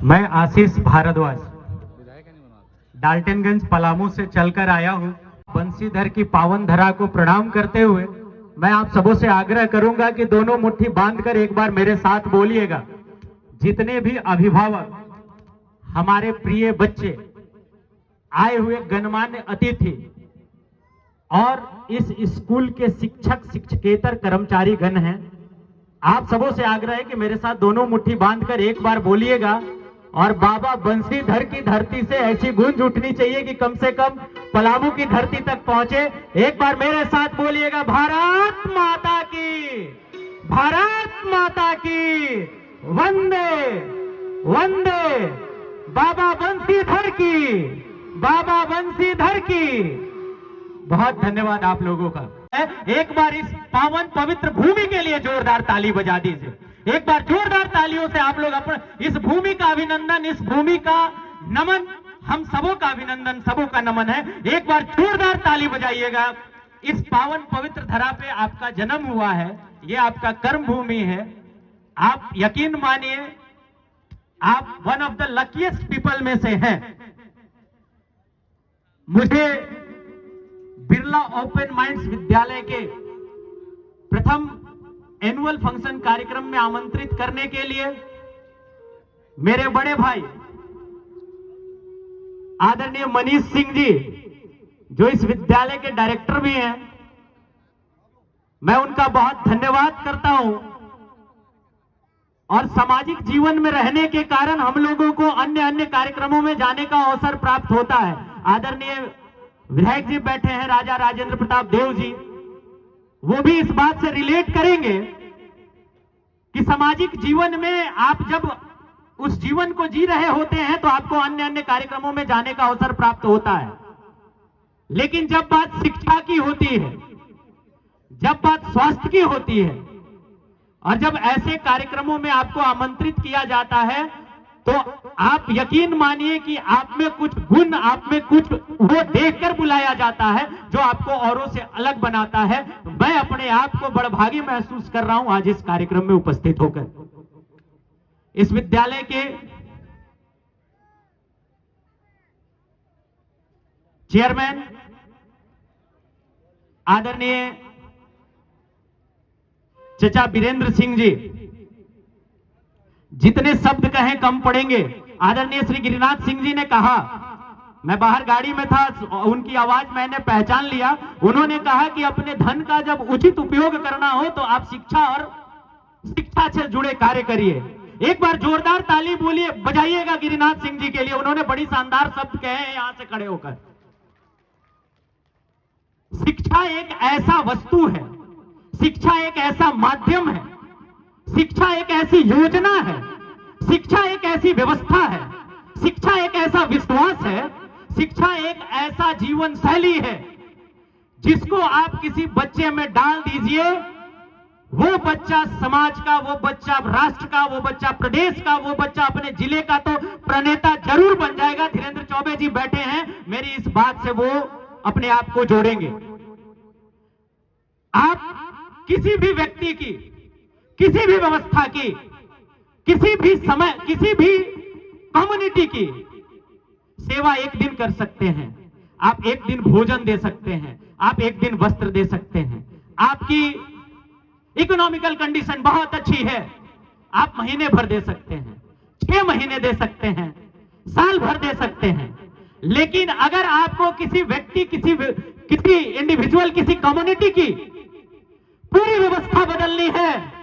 मैं आशीष भारद्वाज डाल्टनगंज पलामू से चलकर आया हूं। बंसीधर की पावन धरा को प्रणाम करते हुए मैं आप सबों से आग्रह करूंगा कि दोनों मुट्ठी बांधकर एक बार मेरे साथ बोलिएगा। जितने भी अभिभावक, हमारे प्रिय बच्चे, आए हुए गणमान्य अतिथि और इस स्कूल के शिक्षक शिक्षकेतर कर्मचारी गण हैं, आप सबों से आग्रह है कि मेरे साथ दोनों मुट्ठी बांधकर एक बार बोलिएगा। और बाबा बंसीधर की धरती से ऐसी गूंज उठनी चाहिए कि कम से कम पलामू की धरती तक पहुंचे। एक बार मेरे साथ बोलिएगा, भारत माता की, भारत माता की, वंदे वंदे, बाबा बंसीधर की, बाबा बंसीधर की। बहुत धन्यवाद आप लोगों का। एक बार इस पावन पवित्र भूमि के लिए जोरदार ताली बजा दीजिए। एक बार जोरदार तालियों से आप लोग अपने इस भूमि का अभिनंदन, इस भूमि का नमन, हम सबों का अभिनंदन, सबों का नमन है। एक बार जोरदार ताली बजाइएगा। इस पावन पवित्र धरा पे आपका जन्म हुआ है, ये आपका कर्म भूमि है। आप यकीन मानिए, आप one of the luckiest people में से हैं। मुझे बिरला ओपन माइंड्स विद्यालय के प्रथम एनुअल फंक्शन कार्यक्रम में आमंत्रित करने के लिए मेरे बड़े भाई आदरणीय मनीष सिंह जी, जो इस विद्यालय के डायरेक्टर भी हैं, मैं उनका बहुत धन्यवाद करता हूं। और सामाजिक जीवन में रहने के कारण हम लोगों को अन्य अन्य कार्यक्रमों में जाने का अवसर प्राप्त होता है। आदरणीय विधायक जी बैठे हैं, राजा राजेंद्र प्रताप देव जी, वो भी इस बात से रिलेट करेंगे कि सामाजिक जीवन में आप जब उस जीवन को जी रहे होते हैं तो आपको अन्य अन्य कार्यक्रमों में जाने का अवसर प्राप्त होता है। लेकिन जब बात शिक्षा की होती है, जब बात स्वास्थ्य की होती है और जब ऐसे कार्यक्रमों में आपको आमंत्रित किया जाता है, तो आप यकीन मानिए कि आप में कुछ गुण, आप में कुछ वो देखकर बुलाया जाता है जो आपको औरों से अलग बनाता है। मैं अपने आप को बड़भागी महसूस कर रहा हूं आज इस कार्यक्रम में उपस्थित होकर। इस विद्यालय के चेयरमैन आदरणीय चचा बीरेंद्र सिंह जी, जितने शब्द कहें कम पड़ेंगे। आदरणीय श्री गिरिनाथ सिंह जी ने कहा, मैं बाहर गाड़ी में था, उनकी आवाज मैंने पहचान लिया। उन्होंने कहा कि अपने धन का जब उचित उपयोग करना हो तो आप शिक्षा और शिक्षा से जुड़े कार्य करिए। एक बार जोरदार ताली बोलिए, बजाइएगा गिरिनाथ सिंह जी के लिए। उन्होंने बड़ी शानदार शब्द कहे हैं यहां से खड़े होकर। शिक्षा एक ऐसा वस्तु है, शिक्षा एक ऐसा माध्यम है, शिक्षा एक ऐसी योजना है, शिक्षा एक ऐसी व्यवस्था है, शिक्षा एक ऐसा विश्वास है, शिक्षा एक ऐसा जीवन शैली है जिसको आप किसी बच्चे में डाल दीजिए, वो बच्चा समाज का, वो बच्चा राष्ट्र का, वो बच्चा प्रदेश का, वो बच्चा अपने जिले का तो प्रणेता जरूर बन जाएगा। धीरेन्द्र चौबे जी बैठे हैं, मेरी इस बात से वो अपने आप को जोड़ेंगे। आप किसी भी व्यक्ति की, किसी भी व्यवस्था की, किसी भी समय, किसी भी कम्युनिटी की सेवा एक दिन कर सकते हैं। आप एक दिन भोजन दे सकते हैं, आप एक दिन वस्त्र दे सकते हैं। आपकी इकोनॉमिकल कंडीशन बहुत अच्छी है, आप महीने भर दे सकते हैं, 6 महीने दे सकते हैं, साल भर दे सकते हैं। लेकिन अगर आपको किसी व्यक्ति, किसी इंडिविजुअल, किसी कम्युनिटी की पूरी व्यवस्था बदलनी है,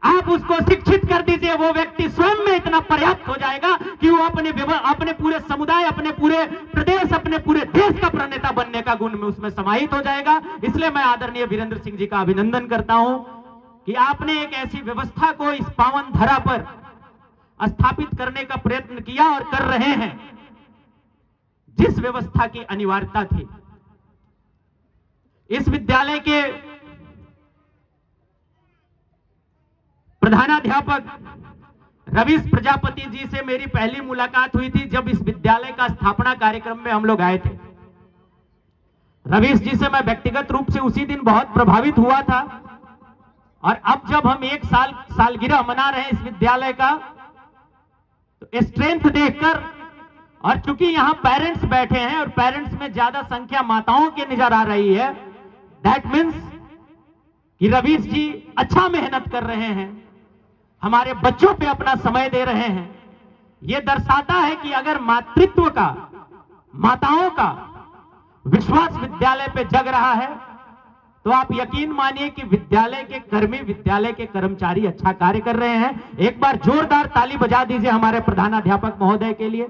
आप उसको शिक्षित कर दीजिए। वो व्यक्ति स्वयं में इतना पर्याप्त हो जाएगा कि वो अपने पूरे समुदाय, अपने पूरे प्रदेश, अपने पूरे देश का प्रणेता बनने का गुण में उसमें समाहित हो जाएगा। इसलिए मैं आदरणीय वीरेंद्र सिंह जी का अभिनंदन करता हूं कि आपने एक ऐसी व्यवस्था को इस पावन धरा पर स्थापित करने का प्रयत्न किया और कर रहे हैं जिस व्यवस्था की अनिवार्यता थी। इस विद्यालय के प्रधानाध्यापक रवीश प्रजापति जी से मेरी पहली मुलाकात हुई थी जब इस विद्यालय का स्थापना कार्यक्रम में हम लोग आए थे। रवीश जी से मैं व्यक्तिगत रूप से उसी दिन बहुत प्रभावित हुआ था और अब जब हम 1 साल सालगिरह मना रहे हैं इस विद्यालय का, तो स्ट्रेंथ देखकर, और चूंकि यहां पेरेंट्स बैठे हैं और पेरेंट्स में ज्यादा संख्या माताओं की नजर आ रही है, दैट मीन्स कि रवीश जी अच्छा मेहनत कर रहे हैं, हमारे बच्चों पे अपना समय दे रहे हैं। यह दर्शाता है कि अगर मातृत्व का, माताओं का विश्वास विद्यालय पे जग रहा है, तो आप यकीन मानिए कि विद्यालय के कर्मी, विद्यालय के कर्मचारी अच्छा कार्य कर रहे हैं। एक बार जोरदार ताली बजा दीजिए हमारे प्रधानाध्यापक महोदय के लिए।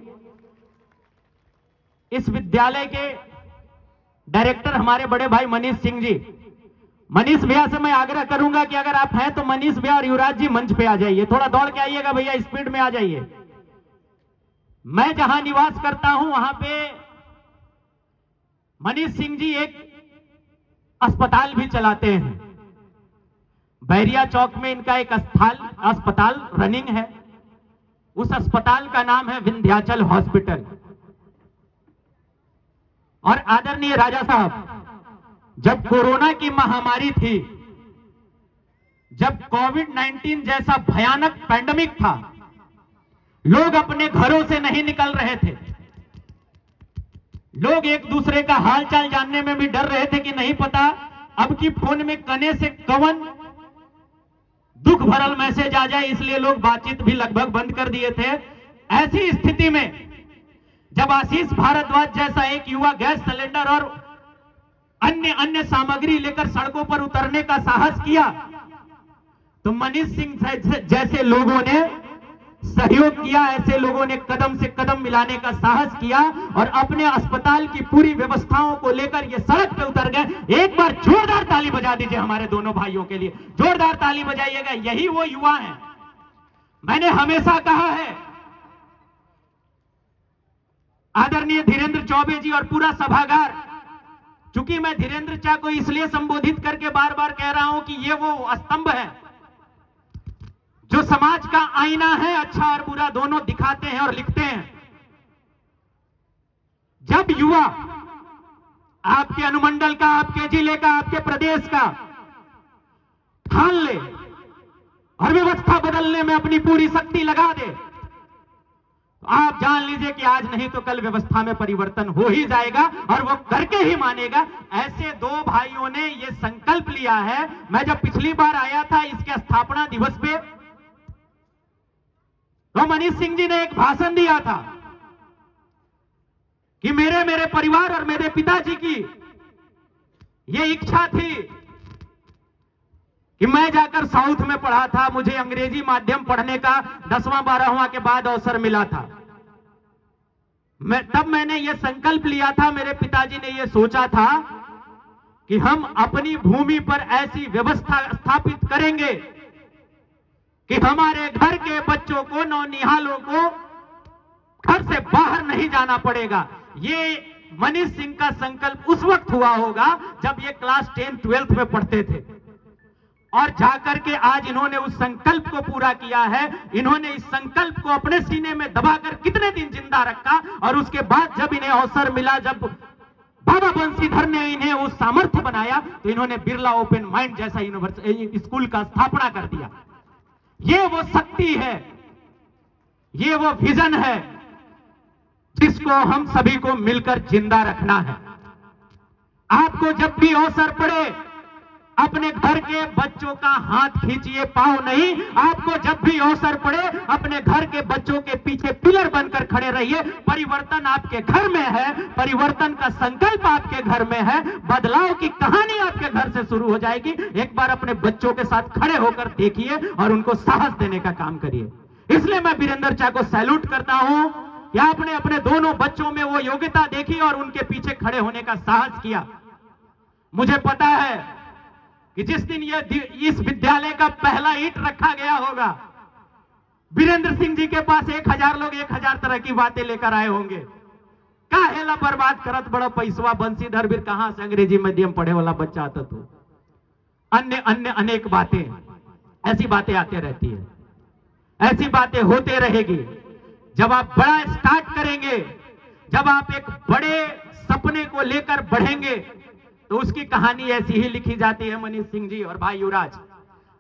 इस विद्यालय के डायरेक्टर हमारे बड़े भाई मनीष सिंह जी, मनीष भैया से मैं आग्रह करूंगा कि अगर आप हैं तो मनीष भैया और युवराज जी मंच पे आ जाइए, थोड़ा दौड़ के आइएगा भैया, स्पीड में आ जाइए। मैं जहां निवास करता हूं वहां पे मनीष सिंह जी एक अस्पताल भी चलाते हैं। बैरिया चौक में इनका एक अस्पताल रनिंग है। उस अस्पताल का नाम है विंध्याचल हॉस्पिटल। और आदरणीय राजा साहब, जब कोरोना की महामारी थी, जब कोविड-19 जैसा भयानक पैंडेमिक था, लोग अपने घरों से नहीं निकल रहे थे, लोग एक दूसरे का हालचाल जानने में भी डर रहे थे कि नहीं पता अब की फोन में कने से कवन दुख भरल मैसेज आ जाए, इसलिए लोग बातचीत भी लगभग बंद कर दिए थे। ऐसी स्थिति में जब आशीष भारद्वाज जैसा एक युवा गैस सिलेंडर और अन्य सामग्री लेकर सड़कों पर उतरने का साहस किया, तो मनीष सिंह जैसे लोगों ने सहयोग किया, ऐसे लोगों ने कदम से कदम मिलाने का साहस किया और अपने अस्पताल की पूरी व्यवस्थाओं को लेकर ये सड़क पे उतर गए। एक बार जोरदार ताली बजा दीजिए हमारे दोनों भाइयों के लिए, जोरदार ताली बजाइएगा। यही वो युवा हैं। मैंने हमेशा कहा है, आदरणीय धीरेन्द्र चौबे जी और पूरा सभागार, चूंकि मैं धीरेन्द्र चा को इसलिए संबोधित करके बार बार कह रहा हूं कि ये वो स्तंभ है जो समाज का आईना है, अच्छा और बुरा दोनों दिखाते हैं और लिखते हैं। जब युवा आपके अनुमंडल का, आपके जिले का, आपके प्रदेश का ठान ले और व्यवस्था बदलने में अपनी पूरी शक्ति लगा दे, तो आप जान लीजिए कि आज नहीं तो कल व्यवस्था में परिवर्तन हो ही जाएगा और वो करके ही मानेगा। ऐसे दो भाइयों ने ये संकल्प लिया है। मैं जब पिछली बार आया था इसके स्थापना दिवस पे, तो मनीष सिंह जी ने एक भाषण दिया था कि मेरे परिवार और मेरे पिताजी की ये इच्छा थी कि मैं जाकर साउथ में पढ़ा था, मुझे अंग्रेजी माध्यम पढ़ने का 10वां 12वां के बाद अवसर मिला था। तब मैंने ये संकल्प लिया था, मेरे पिताजी ने ये सोचा था कि हम अपनी भूमि पर ऐसी व्यवस्था स्थापित करेंगे कि हमारे घर के बच्चों को, नौनिहालों को घर से बाहर नहीं जाना पड़ेगा। ये मनीष सिंह का संकल्प उस वक्त हुआ होगा जब ये क्लास 10, 12 में पढ़ते थे, और जाकर के आज इन्होंने उस संकल्प को पूरा किया है। इन्होंने इस संकल्प को अपने सीने में दबाकर कितने दिन जिंदा रखा, और उसके बाद जब इन्हें अवसर मिला, जब बाबा बंसीधर ने इन्हें उस सामर्थ्य बनाया, तो इन्होंने बिरला ओपन माइंड जैसा यूनिवर्सिटी स्कूल का स्थापना कर दिया। ये वो शक्ति है, ये वो विजन है जिसको हम सभी को मिलकर जिंदा रखना है। आपको जब भी अवसर पड़े अपने घर के बच्चों का हाथ खींचिए, पांव नहीं। आपको जब भी अवसर पड़े अपने घर के बच्चों के पीछे पिलर बनकर खड़े रहिए। परिवर्तन आपके घर में है, परिवर्तन का संकल्प आपके घर में है, बदलाव की कहानी आपके घर से शुरू हो जाएगी। एक बार अपने बच्चों के साथ खड़े होकर देखिए और उनको साहस देने का काम करिए। इसलिए मैं वीरेंद्र चा को सैल्यूट करता हूं कि आपने अपने दोनों बच्चों में वो योग्यता देखी और उनके पीछे खड़े होने का साहस किया। मुझे पता है कि जिस दिन इस विद्यालय का पहला ईंट रखा गया होगा, वीरेंद्र सिंह जी के पास 1000 लोग 1000 तरह की बातें लेकर आए होंगे। काहेला बर्बाद करत बड़ा पैसवा, बंसीधर भी कहां से अंग्रेजी मीडियम पढ़े वाला बच्चा आता तो, अन्य अनेक बातें, ऐसी बातें आते रहती है, ऐसी बातें होते रहेगी। जब आप बड़ा स्टार्ट करेंगे, जब आप एक बड़े सपने को लेकर बढ़ेंगे, तो उसकी कहानी ऐसी ही लिखी जाती है। मनीष सिंह जी और भाई युवराज,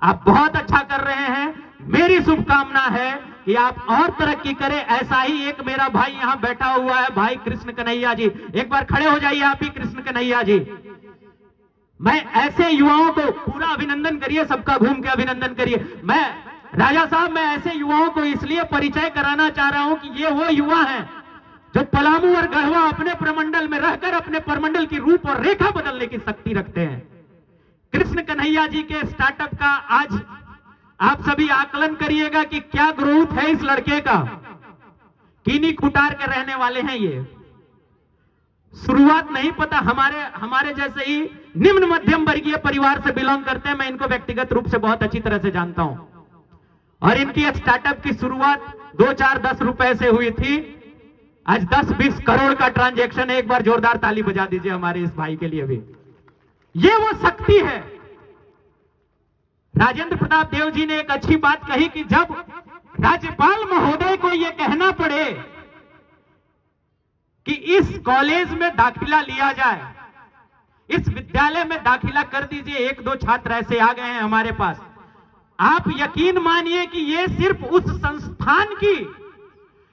आप बहुत अच्छा कर रहे हैं। मेरी शुभकामना है कि आप और तरक्की करें। ऐसा ही एक मेरा भाई यहां बैठा हुआ है, भाई कृष्ण कन्हैया जी, एक बार खड़े हो जाइए आप ही कृष्ण कन्हैया जी। मैं ऐसे युवाओं को पूरा अभिनंदन करिए, सबका घूम के अभिनंदन करिए। मैं राजा साहब, मैं ऐसे युवाओं को इसलिए परिचय कराना चाह रहा हूं कि ये वो युवा हैं जो पलामू और गढ़वा अपने प्रमंडल में रहकर अपने प्रमंडल की रूप और रेखा बदलने की शक्ति रखते हैं। कृष्ण कन्हैया जी के स्टार्टअप का आज आप सभी आकलन करिएगा कि क्या ग्रोथ है इस लड़के का। कीनी कुटार के रहने वाले हैं ये, शुरुआत नहीं पता। हमारे जैसे ही निम्न मध्यम वर्गीय परिवार से बिलोंग करते हैं। मैं इनको व्यक्तिगत रूप से बहुत अच्छी तरह से जानता हूं और इनकी स्टार्टअप की शुरुआत 2, 4, 10 रुपए से हुई थी। आज 10-20 करोड़ का ट्रांजैक्शन है। एक बार जोरदार ताली बजा दीजिए हमारे इस भाई के लिए भी। ये वो शक्ति है। राजेंद्र प्रताप देव जी ने एक अच्छी बात कही कि जब राज्यपाल महोदय को यह कहना पड़े कि इस कॉलेज में दाखिला लिया जाए, इस विद्यालय में दाखिला कर दीजिए, 1-2 छात्र ऐसे आ गए हैं हमारे पास, आप यकीन मानिए कि ये सिर्फ उस संस्थान की,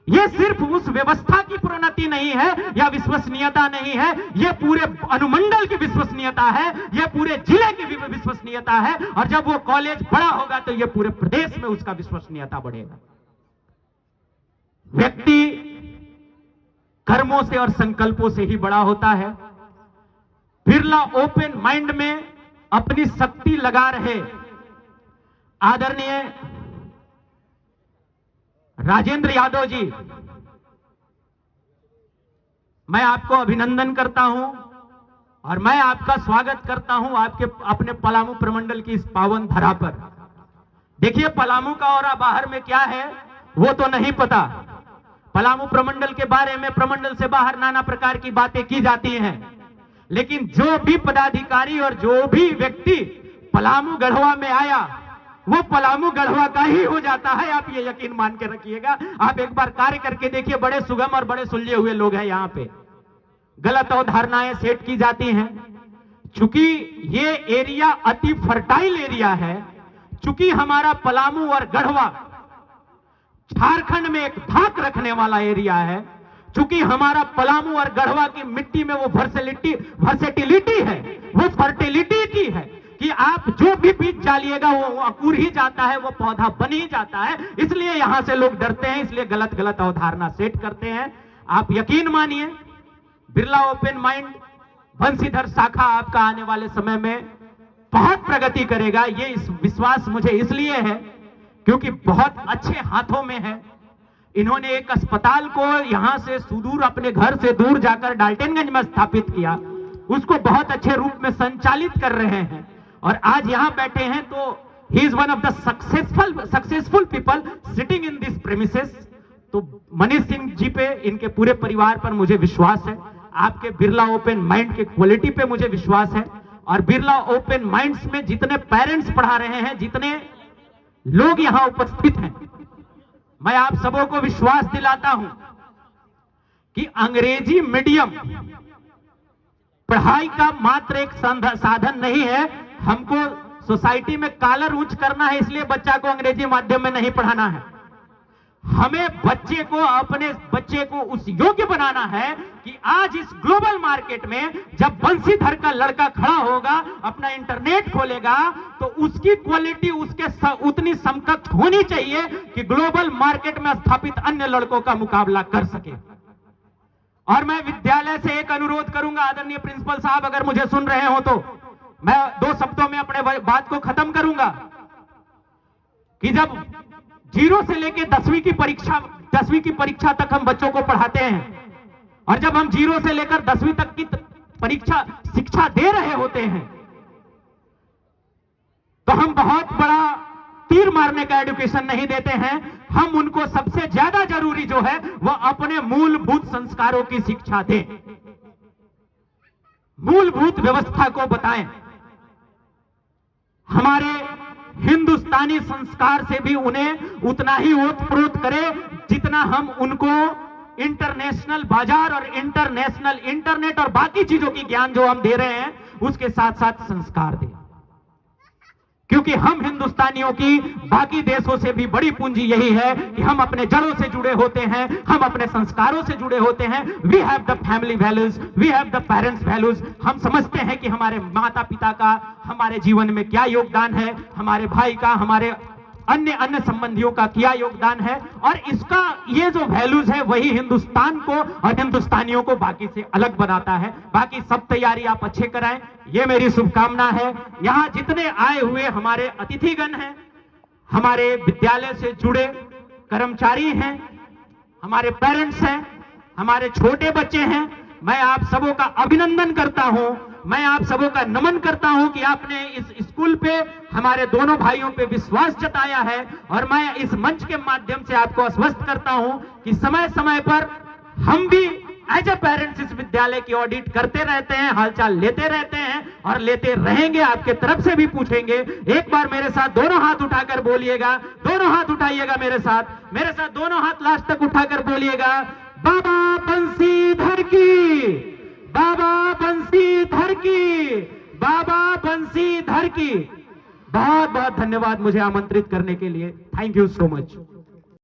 ये सिर्फ उस व्यवस्था की प्रोन्नति नहीं है या विश्वसनीयता नहीं है, ये पूरे अनुमंडल की विश्वसनीयता है, ये पूरे जिले की विश्वसनीयता है। और जब वो कॉलेज बड़ा होगा तो ये पूरे प्रदेश में उसका विश्वसनीयता बढ़ेगा। व्यक्ति कर्मों से और संकल्पों से ही बड़ा होता है। बिरला ओपन माइंड में अपनी शक्ति लगा रहे आदरणीय राजेंद्र यादव जी, मैं आपको अभिनंदन करता हूं और मैं आपका स्वागत करता हूं आपके अपने पलामू प्रमंडल की इस पावन धरा पर। देखिए पलामू का औरा बाहर में क्या है वो तो नहीं पता। पलामू प्रमंडल के बारे में प्रमंडल से बाहर नाना प्रकार की बातें की जाती हैं, लेकिन जो भी पदाधिकारी और जो भी व्यक्ति पलामू गढ़वा में आया वो पलामू गढ़वा का ही हो जाता है। आप ये यकीन मान के रखिएगा। आप एक बार कार्य करके देखिए, बड़े सुगम और बड़े सुलझे हुए लोग हैं यहाँ पे। गलत अवधारणाएं सेट की जाती हैं। चूंकि ये एरिया अति फर्टाइल एरिया है, चूंकि हमारा पलामू और गढ़वा झारखंड में एक धाक रखने वाला एरिया है, चूंकि हमारा पलामू और गढ़वा की मिट्टी में वो वर्सेटिलिटी है, वो फर्टिलिटी की है कि आप जो भी बीज डालिएगा वो अंकुर ही जाता है, वो पौधा बन ही जाता है। इसलिए यहां से लोग डरते हैं, इसलिए गलत अवधारणा सेट करते हैं। आप यकीन मानिए बिरला ओपन माइंड बंसीधर शाखा आपका आने वाले समय में बहुत प्रगति करेगा। ये इस विश्वास मुझे इसलिए है क्योंकि बहुत अच्छे हाथों में है। इन्होंने एक अस्पताल को यहां से सुदूर अपने घर से दूर जाकर डाल्टनगंज में स्थापित किया, उसको बहुत अच्छे रूप में संचालित कर रहे हैं और आज यहां बैठे हैं। तो he is one of the successful people sitting in this premises. तो मनीष सिंह जी पे, इनके पूरे परिवार पर मुझे विश्वास है। आपके बिरला ओपन माइंड के क्वालिटी पे मुझे विश्वास है। और बिरला ओपन माइंड्स में जितने पेरेंट्स पढ़ा रहे हैं, जितने लोग यहां उपस्थित हैं, मैं आप सबों को विश्वास दिलाता हूं कि अंग्रेजी मीडियम पढ़ाई का मात्र एक साधन नहीं है। हमको सोसाइटी में कॉलर ऊंच करना है, इसलिए बच्चा को अंग्रेजी माध्यम में नहीं पढ़ाना है। हमें अपने बच्चे को उस योग्य बनाना है कि आज इस ग्लोबल मार्केट में जब बंसीधर का लड़का खड़ा होगा, अपना इंटरनेट खोलेगा, तो उसकी क्वालिटी उसके उतनी समकक्ष होनी चाहिए कि ग्लोबल मार्केट में स्थापित अन्य लड़कों का मुकाबला कर सके। और मैं विद्यालय से एक अनुरोध करूंगा, आदरणीय प्रिंसिपल साहब अगर मुझे सुन रहे हो तो मैं 2 शब्दों में अपने बात को खत्म करूंगा कि जब 0 से लेकर 10वीं की परीक्षा तक हम बच्चों को पढ़ाते हैं और जब हम 0 से लेकर 10वीं तक की शिक्षा दे रहे होते हैं तो हम बहुत बड़ा तीर मारने का एजुकेशन नहीं देते हैं। हम उनको सबसे ज्यादा जरूरी जो है वह अपने मूलभूत संस्कारों की शिक्षा दें, मूलभूत व्यवस्था को बताएं। हमारे हिंदुस्तानी संस्कार से भी उन्हें उतना ही ओतप्रोत करें जितना हम उनको इंटरनेशनल बाजार और इंटरनेशनल इंटरनेट और बाकी चीजों की ज्ञान जो हम दे रहे हैं उसके साथ साथ संस्कार दें। क्योंकि हम हिंदुस्तानियों की बाकी देशों से भी बड़ी पूंजी यही है कि हम अपने जड़ों से जुड़े होते हैं, हम अपने संस्कारों से जुड़े होते हैं। We have the family values, we have the parents values. हम समझते हैं कि हमारे माता पिता का हमारे जीवन में क्या योगदान है, हमारे भाई का, हमारे अन्य अन्य संबंधियों का क्या योगदान है, और इसका ये जो वैल्यूज है वही हिंदुस्तान को और हिंदुस्तानियों को बाकी से अलग बनाता है। बाकी सब तैयारी आप अच्छे कराएं, ये मेरी शुभकामना है। यहां जितने आए हुए हमारे अतिथिगण हैं, हमारे विद्यालय से जुड़े कर्मचारी हैं, हमारे पेरेंट्स हैं, हमारे छोटे बच्चे हैं, मैं आप सबों का अभिनंदन करता हूं, मैं आप सबों का नमन करता हूं कि आपने इस स्कूल पे हमारे दोनों भाइयों पे विश्वास जताया है। और मैं इस मंच के माध्यम से आपको आश्वस्त करता हूं कि समय समय पर हम भी एज ए पेरेंट्स इस विद्यालय की ऑडिट करते रहते हैं, हालचाल लेते रहते हैं और लेते रहेंगे, आपके तरफ से भी पूछेंगे। एक बार मेरे साथ दोनों हाथ उठाकर बोलिएगा, दोनों हाथ उठाइएगा मेरे साथ दोनों हाथ लास्ट तक उठाकर बोलिएगा, बाबा बंसीधर की, बाबा बंसीधर की, बाबा बंसीधर की। बहुत बहुत धन्यवाद मुझे आमंत्रित करने के लिए। Thank you so much.